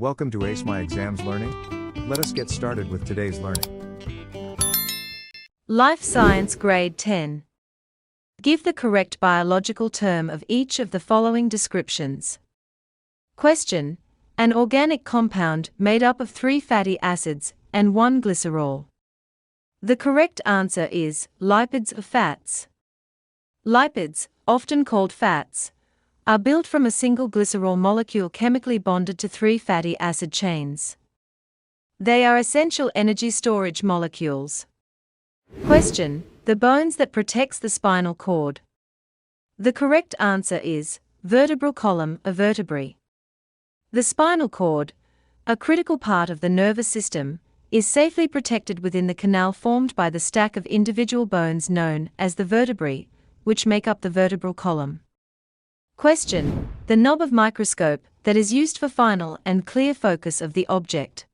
Welcome to Ace My Exams Learning. Let us get started with today's learning. Life Science Grade 10. Give the correct biological term of each of the following descriptions. Question: an organic compound made up of 3 fatty acids and 1 glycerol. The correct answer is lipids or fats. Lipids, often called fats, are built from a single glycerol molecule chemically bonded to 3 fatty acid chains. They are essential energy storage molecules. Question: the bones that protects the spinal cord. The correct answer is vertebral column or vertebrae. The spinal cord, a critical part of the nervous system, is safely protected within the canal formed by the stack of individual bones known as the vertebrae, which make up the vertebral column. Question: the knob of microscope that is used for final and clear focus of the object.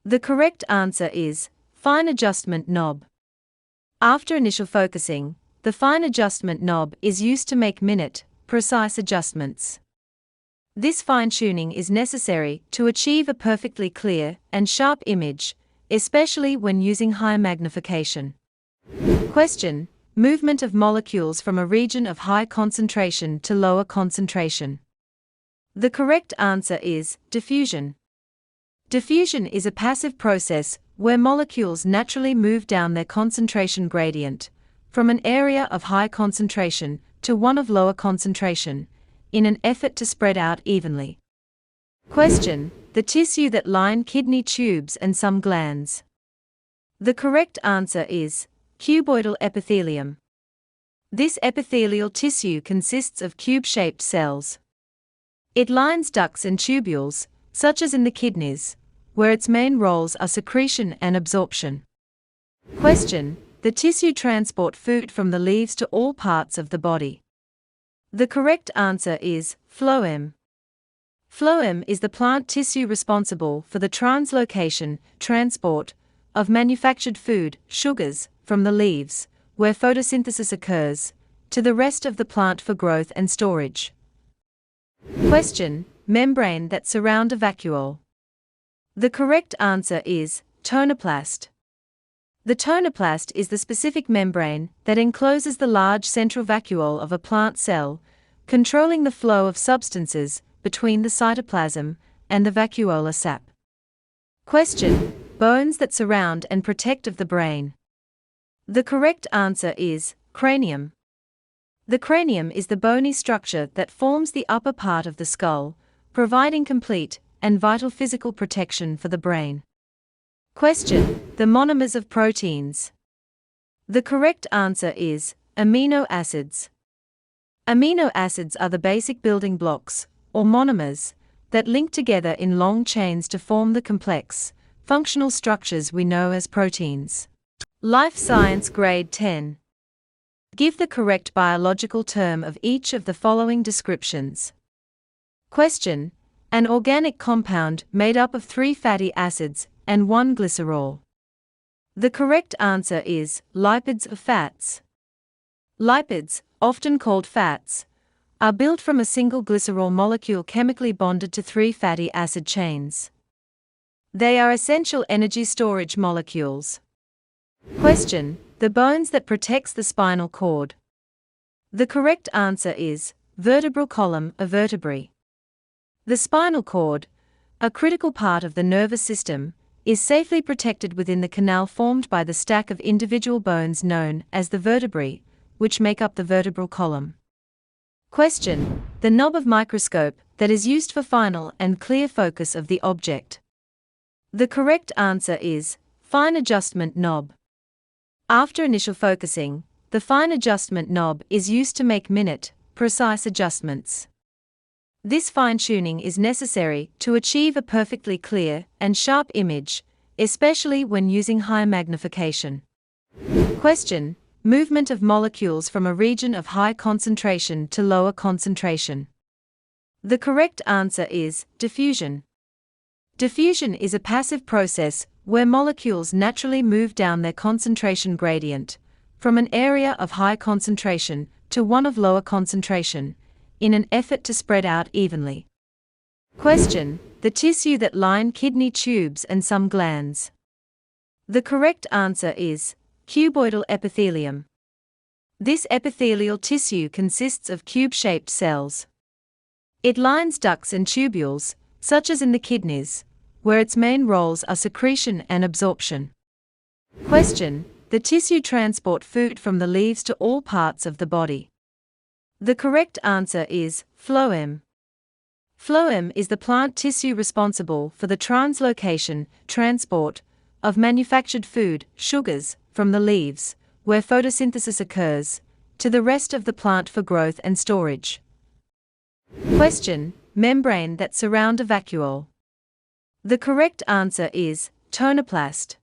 The correct answer is fine adjustment knob. After initial focusing, the fine adjustment knob is used to make minute, precise adjustments. This fine-tuning is necessary to achieve a perfectly clear and sharp image, especially when using high magnification. Question: movement of molecules from a region of high concentration to lower concentration. The correct answer is diffusion. Diffusion is a passive process where molecules naturally move down their concentration gradient from an area of high concentration to one of lower concentration in an effort to spread out evenly. Question: the tissue that line kidney tubes and some glands. The correct answer is cuboidal epithelium. This epithelial tissue consists of cube-shaped cells. It lines ducts and tubules, such as in the kidneys, where its main roles are secretion and absorption. Question: the tissue transport food from the leaves to all parts of the body. The correct answer is phloem. Phloem is the plant tissue responsible for the translocation, transport, of manufactured food, sugars, from the leaves, where photosynthesis occurs, to the rest of the plant for growth and storage. Question: membrane that surround a vacuole. The correct answer is tonoplast. The tonoplast is the specific membrane that encloses the large central vacuole of a plant cell, controlling the flow of substances between the cytoplasm and the vacuolar sap. Question: bones that surround and protect of the brain. The correct answer is cranium. The cranium is the bony structure that forms the upper part of the skull, providing complete and vital physical protection for the brain. Question: the monomers of proteins. The correct answer is amino acids. Amino acids are the basic building blocks, or monomers, that link together in long chains to form the complex, functional structures we know as proteins. Life Science Grade 10. Give the correct biological term of each of the following descriptions. Question: an organic compound made up of 3 fatty acids and 1 glycerol. The correct answer is lipids or fats. Lipids, often called fats, are built from a single glycerol molecule chemically bonded to 3 fatty acid chains. They are essential energy storage molecules. Question: the bones that protects the spinal cord. The correct answer is vertebral column or vertebrae. The spinal cord, a critical part of the nervous system, is safely protected within the canal formed by the stack of individual bones known as the vertebrae, which make up the vertebral column. Question: the knob of microscope that is used for final and clear focus of the object. The correct answer is fine adjustment knob. After initial focusing, the fine adjustment knob is used to make minute, precise adjustments. This fine-tuning is necessary to achieve a perfectly clear and sharp image, especially when using high magnification. Question: movement of molecules from a region of high concentration to lower concentration. The correct answer is diffusion. Diffusion is a passive process where molecules naturally move down their concentration gradient from an area of high concentration to one of lower concentration in an effort to spread out evenly. Question: the tissue that line kidney tubes and some glands. The correct answer is cuboidal epithelium. This epithelial tissue consists of cube-shaped cells. It lines ducts and tubules, such as in the kidneys, where its main roles are secretion and absorption. Question: the tissue transport food from the leaves to all parts of the body. The correct answer is phloem. Phloem is the plant tissue responsible for the translocation, transport, of manufactured food, sugars, from the leaves, where photosynthesis occurs, to the rest of the plant for growth and storage. Question: membrane that surround a vacuole. The correct answer is tonoplast.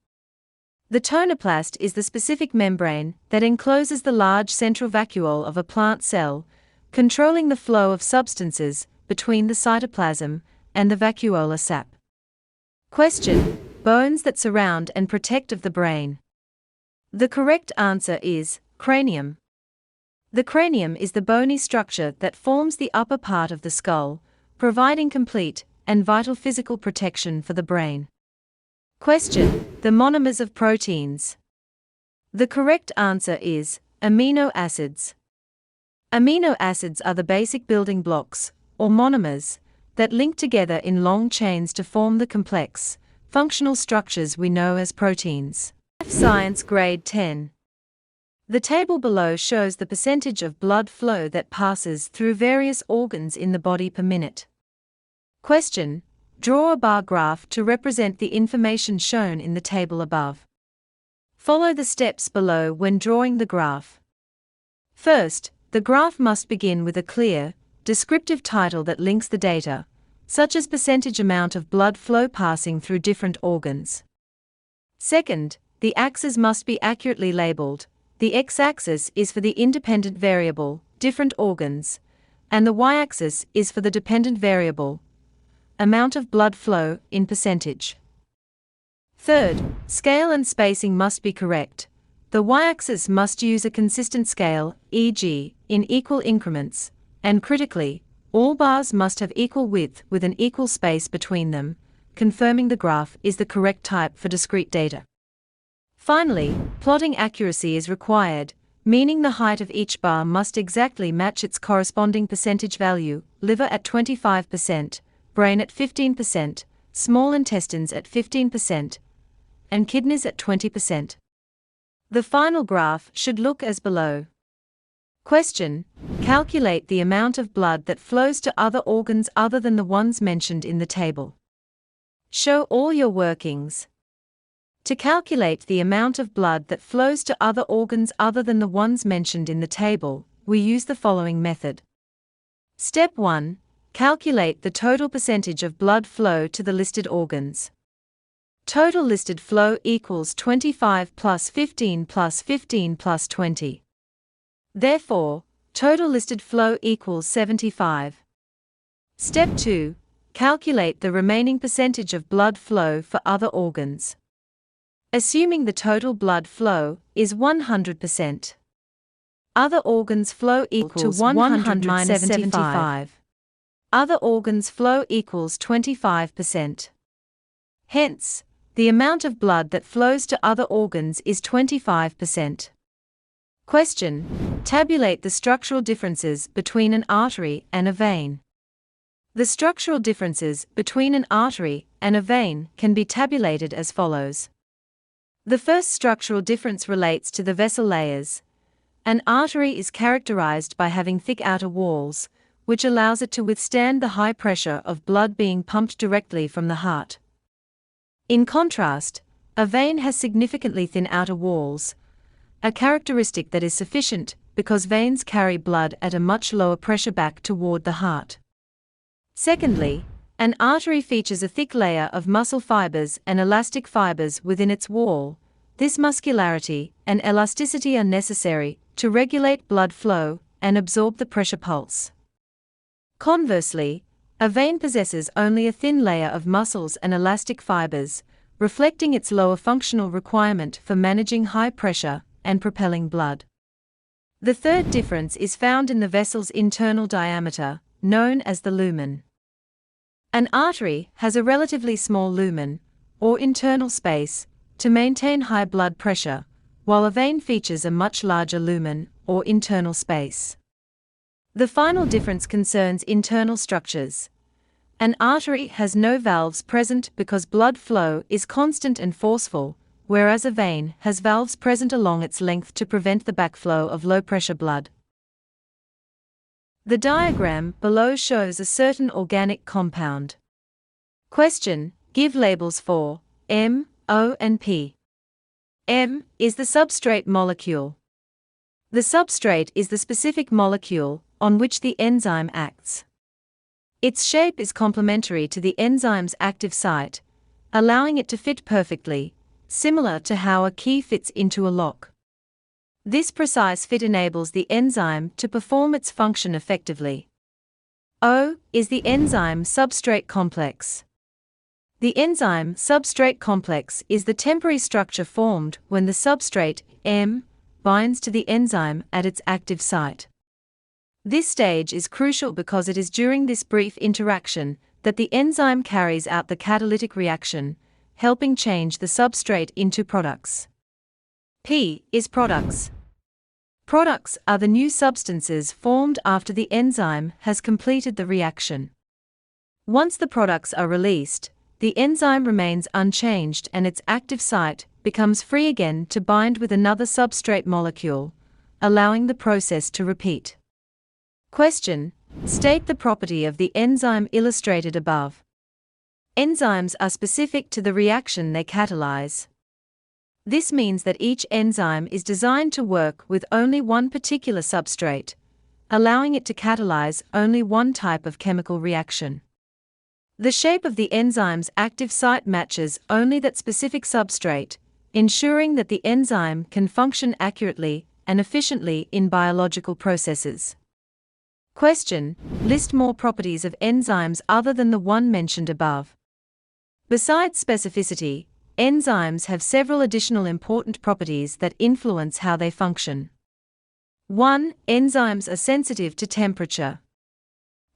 The tonoplast is the specific membrane that encloses the large central vacuole of a plant cell, controlling the flow of substances between the cytoplasm and the vacuolar sap. Question: bones that surround and protect of the brain. The correct answer is cranium. The cranium is the bony structure that forms the upper part of the skull, providing complete and vital physical protection for the brain. Question: the monomers of proteins. The correct answer is amino acids. Amino acids are the basic building blocks, or monomers, that link together in long chains to form the complex, functional structures we know as proteins. Science Grade 10. The table below shows the percentage of blood flow that passes through various organs in the body per minute. Question: draw a bar graph to represent the information shown in the table above. Follow the steps below when drawing the graph. First, the graph must begin with a clear, descriptive title that links the data, such as percentage amount of blood flow passing through different organs. Second, the axes must be accurately labeled. The x-axis is for the independent variable, different organs, and the y-axis is for the dependent variable, amount of blood flow in percentage. Third, scale and spacing must be correct. The y-axis must use a consistent scale, e.g., in equal increments, and critically, all bars must have equal width with an equal space between them, confirming the graph is the correct type for discrete data. Finally, plotting accuracy is required, meaning the height of each bar must exactly match its corresponding percentage value, liver at 25%, brain at 15%, small intestines at 15%, and kidneys at 20%. The final graph should look as below. Question: calculate the amount of blood that flows to other organs other than the ones mentioned in the table. Show all your workings. To calculate the amount of blood that flows to other organs other than the ones mentioned in the table, we use the following method. Step 1. Calculate the total percentage of blood flow to the listed organs. Total listed flow equals 25 plus 15 plus 15 plus 20. Therefore, total listed flow equals 75. Step 2. Calculate the remaining percentage of blood flow for other organs. Assuming the total blood flow is 100%. Other organs flow equals 100 minus 75. Other organs flow equals 25%. Hence, the amount of blood that flows to other organs is 25%. Question: tabulate the structural differences between an artery and a vein. The structural differences between an artery and a vein can be tabulated as follows. The first structural difference relates to the vessel layers. An artery is characterized by having thick outer walls, which allows it to withstand the high pressure of blood being pumped directly from the heart. In contrast, a vein has significantly thin outer walls, a characteristic that is sufficient because veins carry blood at a much lower pressure back toward the heart. Secondly, an artery features a thick layer of muscle fibers and elastic fibers within its wall. This muscularity and elasticity are necessary to regulate blood flow and absorb the pressure pulse. Conversely, a vein possesses only a thin layer of muscles and elastic fibers, reflecting its lower functional requirement for managing high pressure and propelling blood. The third difference is found in the vessel's internal diameter, known as the lumen. An artery has a relatively small lumen, or internal space, to maintain high blood pressure, while a vein features a much larger lumen, or internal space. The final difference concerns internal structures. An artery has no valves present because blood flow is constant and forceful, whereas a vein has valves present along its length to prevent the backflow of low-pressure blood. The diagram below shows a certain organic compound. Question: give labels for M, O and P. M is the substrate molecule. The substrate is the specific molecule on which the enzyme acts. Its shape is complementary to the enzyme's active site, allowing it to fit perfectly, similar to how a key fits into a lock. This precise fit enables the enzyme to perform its function effectively. O is the enzyme-substrate complex. The enzyme-substrate complex is the temporary structure formed when the substrate, M, binds to the enzyme at its active site. This stage is crucial because it is during this brief interaction that the enzyme carries out the catalytic reaction, helping change the substrate into products. P is products. Products are the new substances formed after the enzyme has completed the reaction. Once the products are released, the enzyme remains unchanged and its active site becomes free again to bind with another substrate molecule, allowing the process to repeat. Question: state the property of the enzyme illustrated above. Enzymes are specific to the reaction they catalyze. This means that each enzyme is designed to work with only one particular substrate, allowing it to catalyze only one type of chemical reaction. The shape of the enzyme's active site matches only that specific substrate, ensuring that the enzyme can function accurately and efficiently in biological processes. Question: list more properties of enzymes other than the one mentioned above. Besides specificity, enzymes have several additional important properties that influence how they function. 1. Enzymes are sensitive to temperature.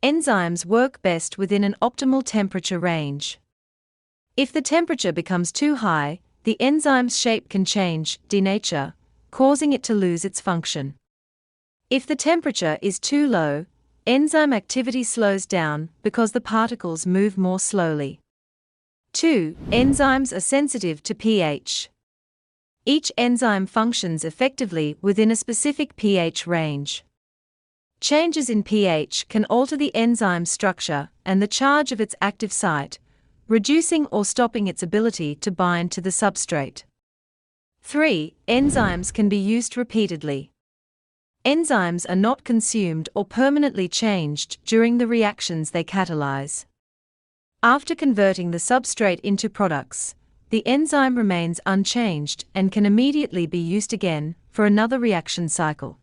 Enzymes work best within an optimal temperature range. If the temperature becomes too high, the enzyme's shape can change, denature, causing it to lose its function. If the temperature is too low, enzyme activity slows down because the particles move more slowly. 2. Enzymes are sensitive to pH. Each enzyme functions effectively within a specific pH range. Changes in pH can alter the enzyme's structure and the charge of its active site, reducing or stopping its ability to bind to the substrate. 3. Enzymes can be used repeatedly. Enzymes are not consumed or permanently changed during the reactions they catalyze. After converting the substrate into products, the enzyme remains unchanged and can immediately be used again for another reaction cycle.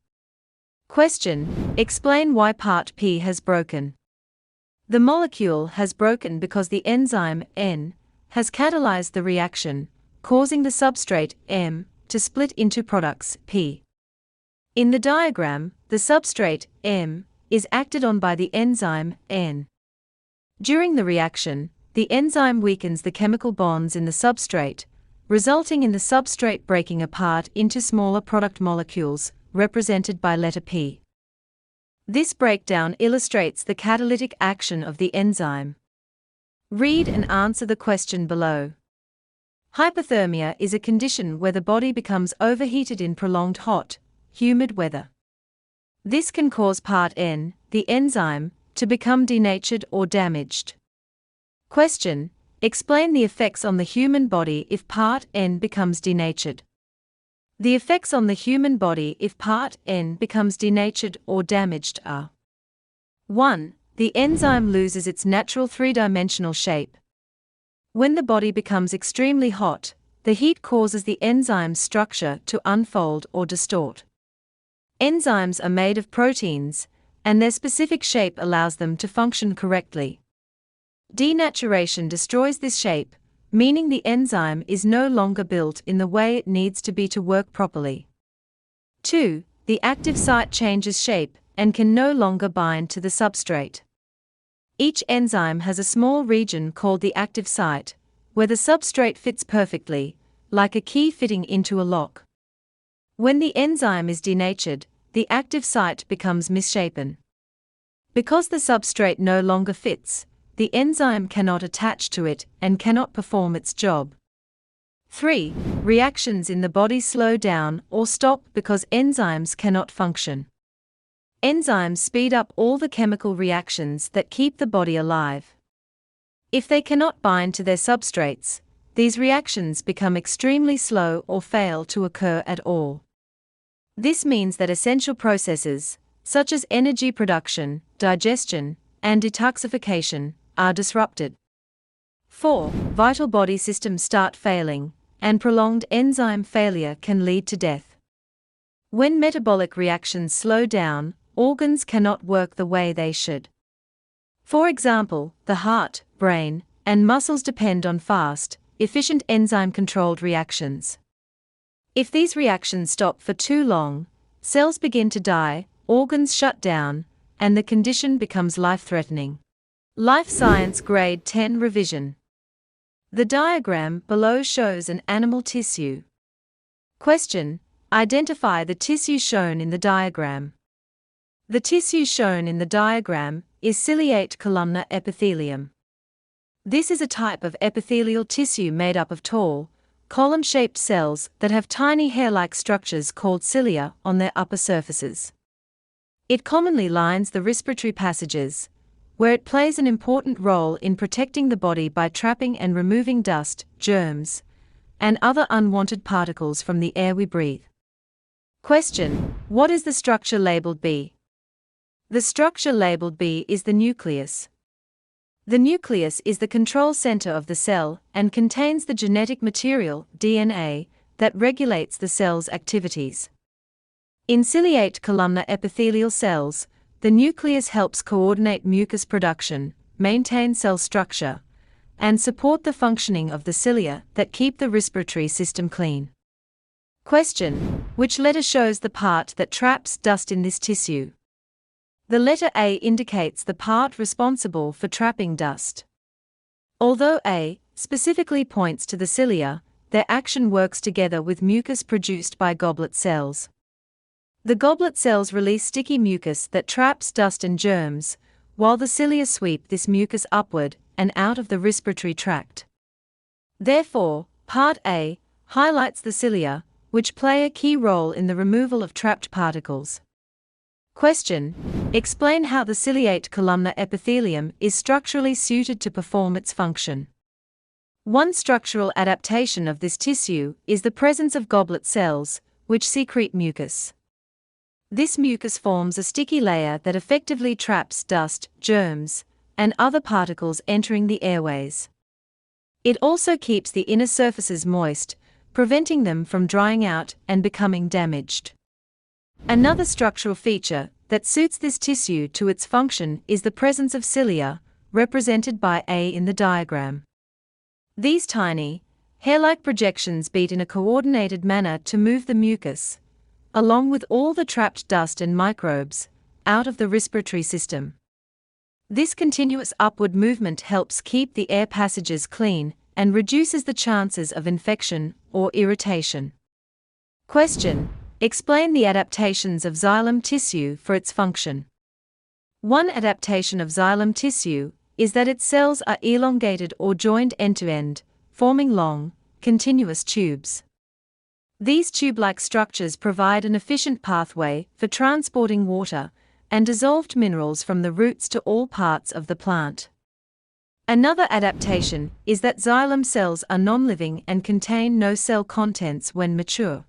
Question: explain why part P has broken. The molecule has broken because the enzyme N has catalyzed the reaction, causing the substrate M to split into products P. In the diagram, the substrate M is acted on by the enzyme N. During the reaction, the enzyme weakens the chemical bonds in the substrate, resulting in the substrate breaking apart into smaller product molecules, represented by letter P. This breakdown illustrates the catalytic action of the enzyme. Read and answer the question below. Hypothermia is a condition where the body becomes overheated in prolonged hot, humid weather. This can cause part N, the enzyme, to become denatured or damaged. Question: explain the effects on the human body if part N becomes denatured. The effects on the human body if part N becomes denatured or damaged are: 1. The enzyme loses its natural three-dimensional shape. When the body becomes extremely hot, the heat causes the enzyme's structure to unfold or distort. Enzymes are made of proteins, and their specific shape allows them to function correctly. Denaturation destroys this shape, meaning the enzyme is no longer built in the way it needs to be to work properly. 2. The active site changes shape and can no longer bind to the substrate. Each enzyme has a small region called the active site, where the substrate fits perfectly, like a key fitting into a lock. When the enzyme is denatured, the active site becomes misshapen. Because the substrate no longer fits, the enzyme cannot attach to it and cannot perform its job. 3. Reactions in the body slow down or stop because enzymes cannot function. Enzymes speed up all the chemical reactions that keep the body alive. If they cannot bind to their substrates, these reactions become extremely slow or fail to occur at all. This means that essential processes, such as energy production, digestion, and detoxification, are disrupted. 4. Vital body systems start failing, and prolonged enzyme failure can lead to death. When metabolic reactions slow down, organs cannot work the way they should. For example, the heart, brain, and muscles depend on fast, efficient enzyme-controlled reactions. If these reactions stop for too long, cells begin to die, organs shut down, and the condition becomes life-threatening. Life Science Grade 10 Revision. The diagram below shows an animal tissue. Question: identify the tissue shown in the diagram. The tissue shown in the diagram is ciliate columnar epithelium. This is a type of epithelial tissue made up of tall, column-shaped cells that have tiny hair-like structures called cilia on their upper surfaces. It commonly lines the respiratory passages, where it plays an important role in protecting the body by trapping and removing dust, germs, and other unwanted particles from the air we breathe. Question: what is the structure labeled B? The structure labeled B is the nucleus. The nucleus is the control center of the cell and contains the genetic material, DNA, that regulates the cell's activities. In ciliate columnar epithelial cells, the nucleus helps coordinate mucus production, maintain cell structure, and support the functioning of the cilia that keep the respiratory system clean. Question: which letter shows the part that traps dust in this tissue? The letter A indicates the part responsible for trapping dust. Although A specifically points to the cilia, their action works together with mucus produced by goblet cells. The goblet cells release sticky mucus that traps dust and germs, while the cilia sweep this mucus upward and out of the respiratory tract. Therefore, part A highlights the cilia, which play a key role in the removal of trapped particles. Question: explain how the ciliate columnar epithelium is structurally suited to perform its function. One structural adaptation of this tissue is the presence of goblet cells, which secrete mucus. This mucus forms a sticky layer that effectively traps dust, germs, and other particles entering the airways. It also keeps the inner surfaces moist, preventing them from drying out and becoming damaged. Another structural feature that suits this tissue to its function is the presence of cilia, represented by A in the diagram. These tiny, hair-like projections beat in a coordinated manner to move the mucus, along with all the trapped dust and microbes, out of the respiratory system. This continuous upward movement helps keep the air passages clean and reduces the chances of infection or irritation. Question: explain the adaptations of xylem tissue for its function. One adaptation of xylem tissue is that its cells are elongated or joined end-to-end, forming long, continuous tubes. These tube-like structures provide an efficient pathway for transporting water and dissolved minerals from the roots to all parts of the plant. Another adaptation is that xylem cells are non-living and contain no cell contents when mature.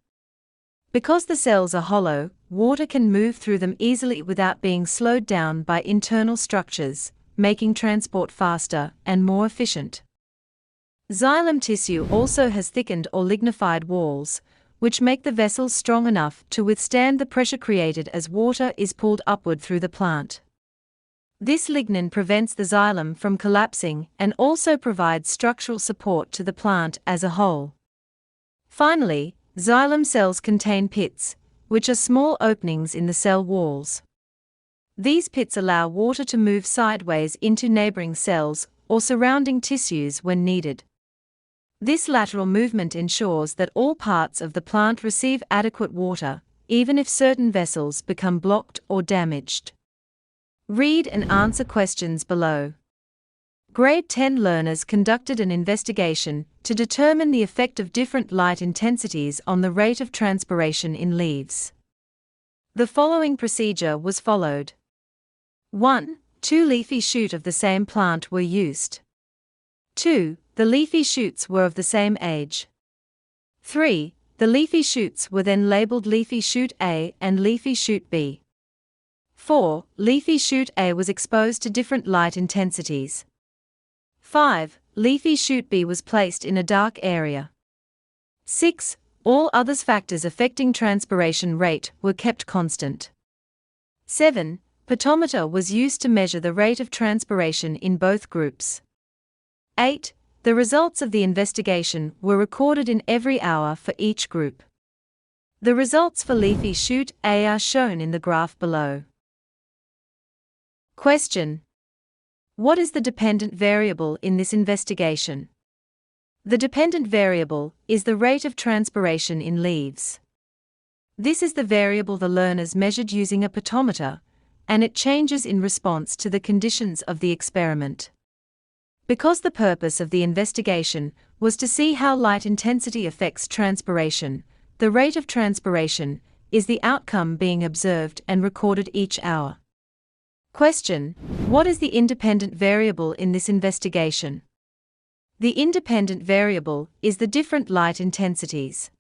Because the cells are hollow, water can move through them easily without being slowed down by internal structures, making transport faster and more efficient. Xylem tissue also has thickened or lignified walls, which make the vessels strong enough to withstand the pressure created as water is pulled upward through the plant. This lignin prevents the xylem from collapsing and also provides structural support to the plant as a whole. Finally, xylem cells contain pits, which are small openings in the cell walls. These pits allow water to move sideways into neighboring cells or surrounding tissues when needed. This lateral movement ensures that all parts of the plant receive adequate water, even if certain vessels become blocked or damaged. Read and answer questions below. Grade 10 learners conducted an investigation to determine the effect of different light intensities on the rate of transpiration in leaves. The following procedure was followed. 1. 2 leafy shoots of the same plant were used. 2. The leafy shoots were of the same age. 3. The leafy shoots were then labeled leafy shoot A and leafy shoot B. 4. Leafy shoot A was exposed to different light intensities. 5. Leafy shoot B was placed in a dark area. 6. All other factors affecting transpiration rate were kept constant. 7. Potometer was used to measure the rate of transpiration in both groups. 8. The results of the investigation were recorded in every hour for each group. The results for leafy shoot A are shown in the graph below. Question: what is the dependent variable in this investigation? The dependent variable is the rate of transpiration in leaves. This is the variable the learners measured using a potometer, and it changes in response to the conditions of the experiment. Because the purpose of the investigation was to see how light intensity affects transpiration, the rate of transpiration is the outcome being observed and recorded each hour. Question: what is the independent variable in this investigation? The independent variable is the different light intensities.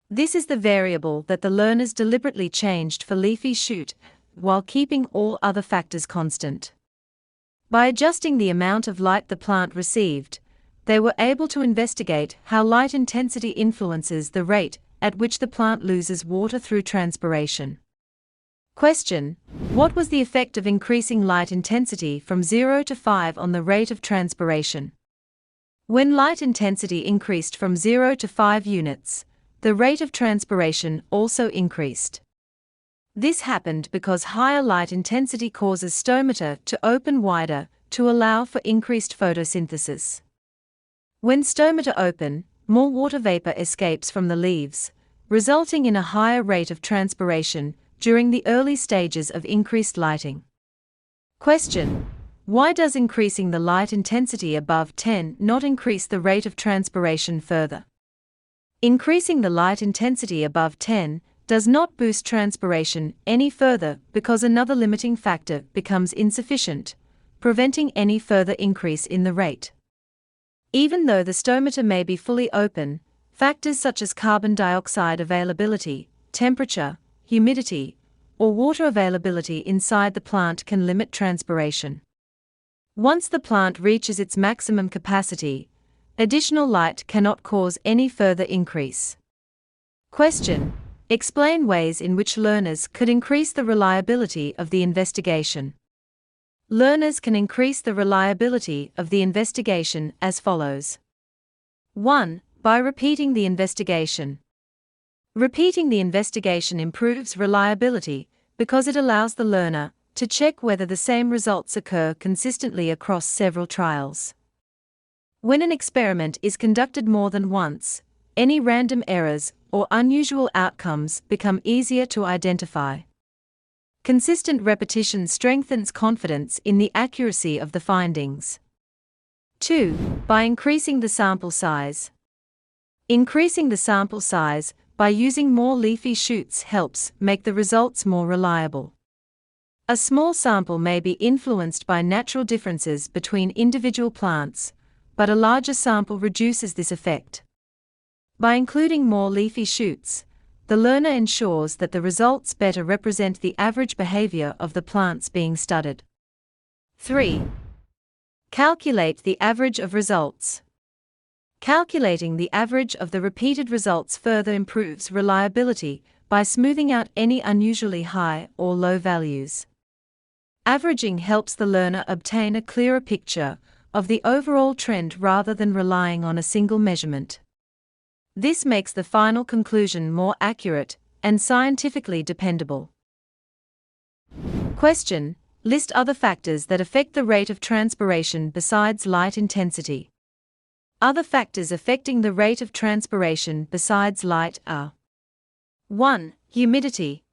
This is the variable that the learners deliberately changed for leafy shoot, while keeping all other factors constant. By adjusting the amount of light the plant received, they were able to investigate how light intensity influences the rate at which the plant loses water through transpiration. Question: what was the effect of increasing light intensity from 0 to 5 on the rate of transpiration? When light intensity increased from 0 to 5 units, the rate of transpiration also increased. This happened because higher light intensity causes stomata to open wider to allow for increased photosynthesis. When stomata open, more water vapor escapes from the leaves, resulting in a higher rate of transpiration during the early stages of increased lighting. Question: why does increasing the light intensity above 10 not increase the rate of transpiration further? Increasing the light intensity above 10 does not boost transpiration any further because another limiting factor becomes insufficient, preventing any further increase in the rate. Even though the stomata may be fully open, factors such as carbon dioxide availability, temperature, humidity, or water availability inside the plant can limit transpiration. Once the plant reaches its maximum capacity, additional light cannot cause any further increase. Question: explain ways in which learners could increase the reliability of the investigation. Learners can increase the reliability of the investigation as follows. 1. By repeating the investigation. Repeating the investigation improves reliability because it allows the learner to check whether the same results occur consistently across several trials. When an experiment is conducted more than once, any random errors or unusual outcomes become easier to identify. Consistent repetition strengthens confidence in the accuracy of the findings. 2. By increasing the sample size. Increasing the sample size by using more leafy shoots helps make the results more reliable. A small sample may be influenced by natural differences between individual plants, but a larger sample reduces this effect. By including more leafy shoots, the learner ensures that the results better represent the average behavior of the plants being studied. 3. Calculate the average of results. Calculating the average of the repeated results further improves reliability by smoothing out any unusually high or low values. Averaging helps the learner obtain a clearer picture of the overall trend rather than relying on a single measurement. This makes the final conclusion more accurate and scientifically dependable. Question: list other factors that affect the rate of transpiration besides light intensity. Other factors affecting the rate of transpiration besides light are: 1. Humidity.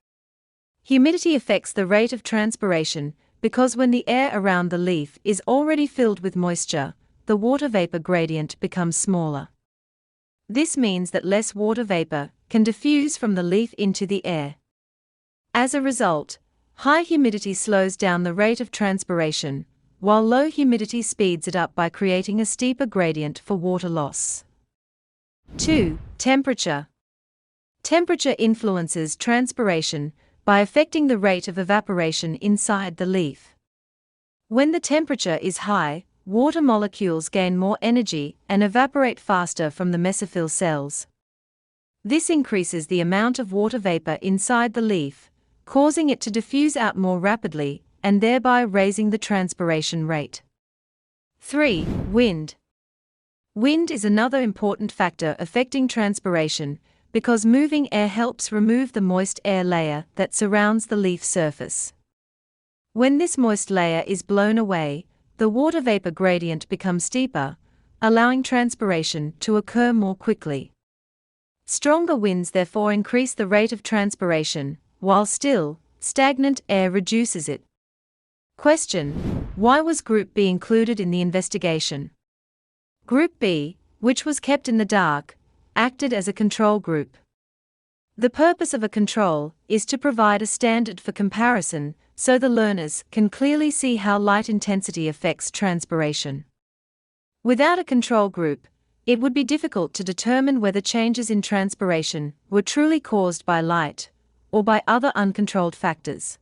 Humidity affects the rate of transpiration because when the air around the leaf is already filled with moisture, the water vapor gradient becomes smaller. This means that less water vapor can diffuse from the leaf into the air. As a result, high humidity slows down the rate of transpiration, while low humidity speeds it up by creating a steeper gradient for water loss. 2. Temperature. Temperature influences transpiration by affecting the rate of evaporation inside the leaf. When the temperature is high, water molecules gain more energy and evaporate faster from the mesophyll cells. This increases the amount of water vapor inside the leaf, causing it to diffuse out more rapidly and thereby raising the transpiration rate. 3. Wind. Wind is another important factor affecting transpiration because moving air helps remove the moist air layer that surrounds the leaf surface. When this moist layer is blown away, the water vapor gradient becomes steeper, allowing transpiration to occur more quickly. Stronger winds therefore increase the rate of transpiration, while still, stagnant air reduces it. Question: why was Group B included in the investigation? Group B, which was kept in the dark, acted as a control group. The purpose of a control is to provide a standard for comparison so the learners can clearly see how light intensity affects transpiration. Without a control group, it would be difficult to determine whether changes in transpiration were truly caused by light or by other uncontrolled factors.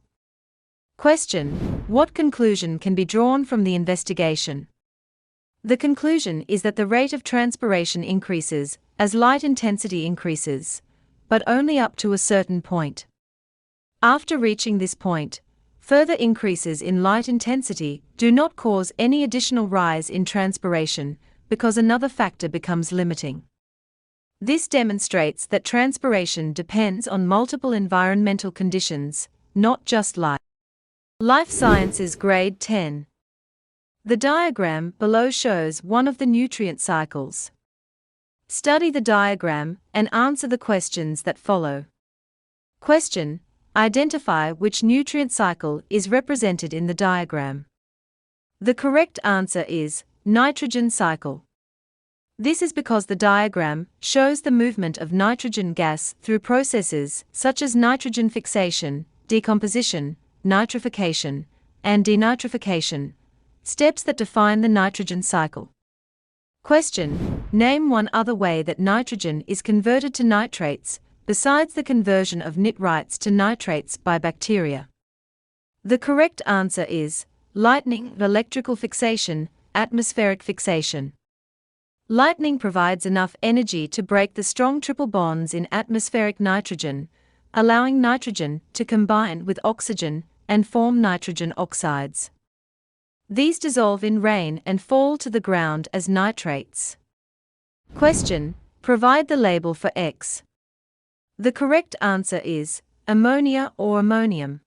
Question: what conclusion can be drawn from the investigation? The conclusion is that the rate of transpiration increases as light intensity increases, but only up to a certain point. After reaching this point, further increases in light intensity do not cause any additional rise in transpiration because another factor becomes limiting. This demonstrates that transpiration depends on multiple environmental conditions, not just light. Life Sciences Grade 10. The diagram below shows one of the nutrient cycles. Study the diagram and answer the questions that follow. Question: identify which nutrient cycle is represented in the diagram. The correct answer is nitrogen cycle. This is because the diagram shows the movement of nitrogen gas through processes such as nitrogen fixation, decomposition, nitrification, and denitrification, steps that define the nitrogen cycle. Question: name one other way that nitrogen is converted to nitrates, besides the conversion of nitrites to nitrates by bacteria. The correct answer is lightning electrical fixation, atmospheric fixation. Lightning provides enough energy to break the strong triple bonds in atmospheric nitrogen, allowing nitrogen to combine with oxygen and form nitrogen oxides. These dissolve in rain and fall to the ground as nitrates. Question: provide the label for X. The correct answer is ammonia or ammonium.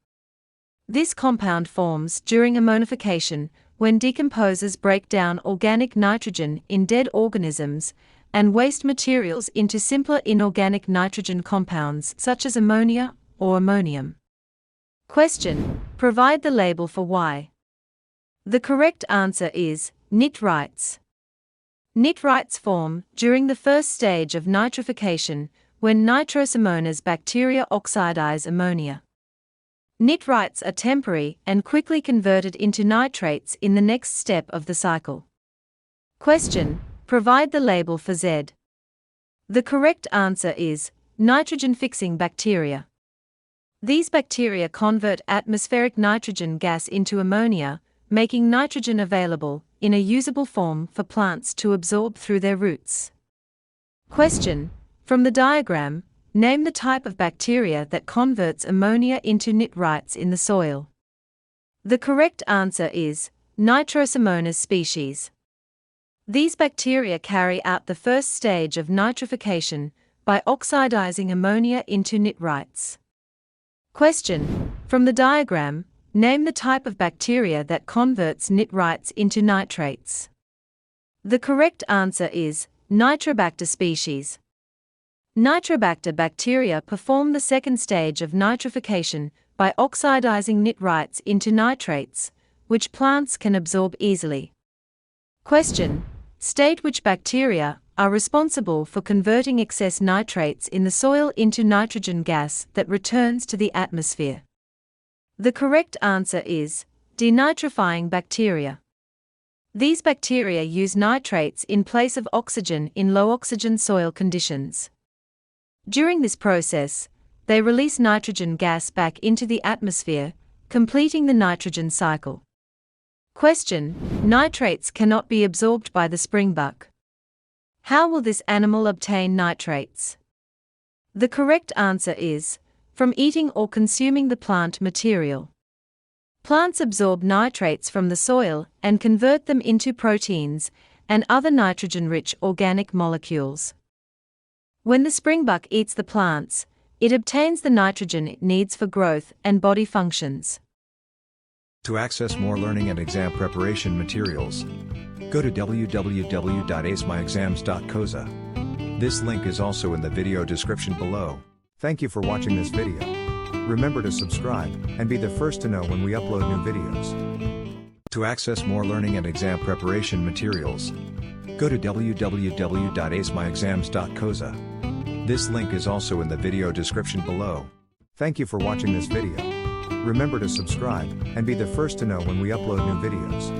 This compound forms during ammonification when decomposers break down organic nitrogen in dead organisms and waste materials into simpler inorganic nitrogen compounds such as ammonia or ammonium. Question: provide the label for Y. The correct answer is nitrites. Nitrites form during the first stage of nitrification when Nitrosomonas bacteria oxidize ammonia. Nitrites are temporary and quickly converted into nitrates in the next step of the cycle. Question: provide the label for Z. The correct answer is nitrogen-fixing bacteria. These bacteria convert atmospheric nitrogen gas into ammonia, making nitrogen available in a usable form for plants to absorb through their roots. Question: from the diagram, name the type of bacteria that converts ammonia into nitrites in the soil. The correct answer is Nitrosomonas species. These bacteria carry out the first stage of nitrification by oxidizing ammonia into nitrites. Question: from the diagram, Name the type of bacteria that converts nitrites into nitrates. The correct answer is Nitrobacter species. Nitrobacter bacteria perform the second stage of nitrification by oxidizing nitrites into nitrates, which plants can absorb easily. Question: state which bacteria are responsible for converting excess nitrates in the soil into nitrogen gas that returns to the atmosphere. The correct answer is denitrifying bacteria. These bacteria use nitrates in place of oxygen in low oxygen soil conditions. During this process, they release nitrogen gas back into the atmosphere, completing the nitrogen cycle. Question: nitrates cannot be absorbed by the springbuck. How will this animal obtain nitrates? The correct answer is from eating or consuming the plant material. Plants absorb nitrates from the soil and convert them into proteins and other nitrogen-rich organic molecules. When the springbuck eats the plants, it obtains the nitrogen it needs for growth and body functions. To access more learning and exam preparation materials, go to www.acemyexams.coza. This link is also in the video description below. Thank you for watching this video. Remember to subscribe and be the first to know when we upload new videos. To access more learning and exam preparation materials, go to www.acemyexams.coza. This link is also in the video description below. Thank you for watching this video. Remember to subscribe and be the first to know when we upload new videos.